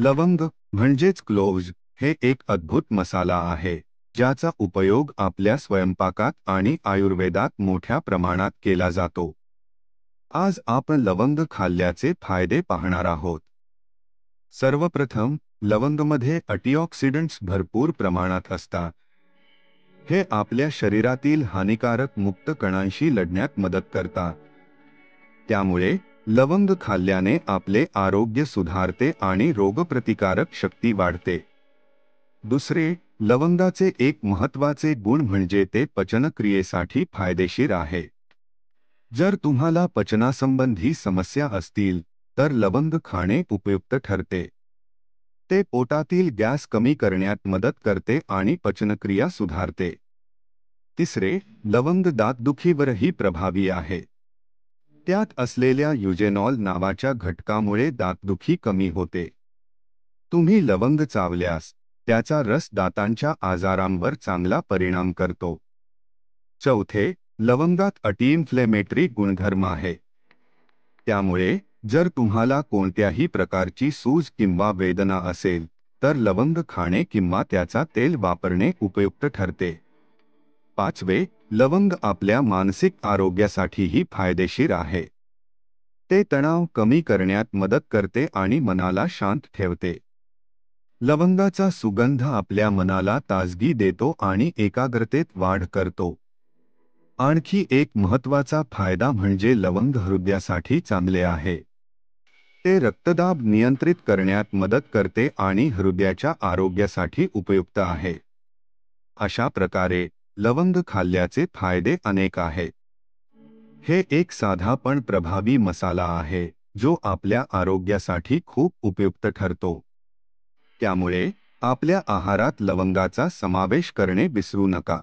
लवंग म्हणजेच क्लोव्ज हे एक अद्भुत मसाला आहे, ज्याचा उपयोग आपल्या स्वयंपाकात आणि आयुर्वेदात मोठ्या प्रमाणात केला जातो. आज आपण लवंग खाल्ल्याचे फायदे पाहणार आहोत. सर्वप्रथम, लवंगमध्ये अँटीऑक्सिडंट्स भरपूर प्रमाणात असतात. हे आपल्या शरीरातील हानिकारक मुक्त कणांशी लढण्यात मदत करतात. त्यामुळे लवंग खाल्ल्याने आपले आरोग्य सुधारते आणि रोगप्रतिकारक शक्ती वाढते. दुसरे, लवंगाचे एक महत्त्वाचे गुण म्हणजे ते पचनक्रियेसाठी फायदेशीर आहे. जर तुम्हाला पचनासंबंधी समस्या असतील, तर लवंग खाणे उपयुक्त ठरते. ते पोटातील गॅस कमी करण्यात मदत करते आणि पचनक्रिया सुधारते. तिसरे, लवंग दातदुखीवरही प्रभावी आहे. त्यात असलेल्या युजेनॉल नावाच्या घटकामुळे दातदुखी कमी होते. तुम्ही लवंग चावल्यास त्याचा रस दातांच्या आजारांवर चांगला परिणाम करतो. चौथे, लवंगात अँटी-इन्फ्लेमेटरी गुणधर्म आहे. त्यामुळे जर तुम्हाला कोणत्याही प्रकारची सूज किंवा वेदना असेल, तर लवंग खाणे किंवा त्याचा तेल वापरणे उपयुक्त ठरते. पाचवे, लवंग आपल्या मानसिक आरोग्यासाठीही फायदेशीर आहे. ते तणाव कमी करण्यात मदत करते आणि मनाला शांत ठेवते. लवंगाचा सुगंध आपल्या मनाला ताजगी देतो आणि एकाग्रतेत वाढ करतो. आणखी एक महत्त्वाचा फायदा म्हणजे लवंग हृदयासाठी चांगले आहे. ते रक्तदाब नियंत्रित करण्यात मदत करते आणि हृदयाच्या आरोग्यासाठी उपयुक्त आहे. अशा प्रकारे लवंग खाल्ल्याचे फायदे अनेक आहेत. हे एक साधा पण प्रभावी मसाला आहे, जो आपल्या आरोग्यासाठी खूप उपयुक्त ठरतो. त्यामुळे आपल्या आहारात लवंगाचा समावेश करणे विसरू नका.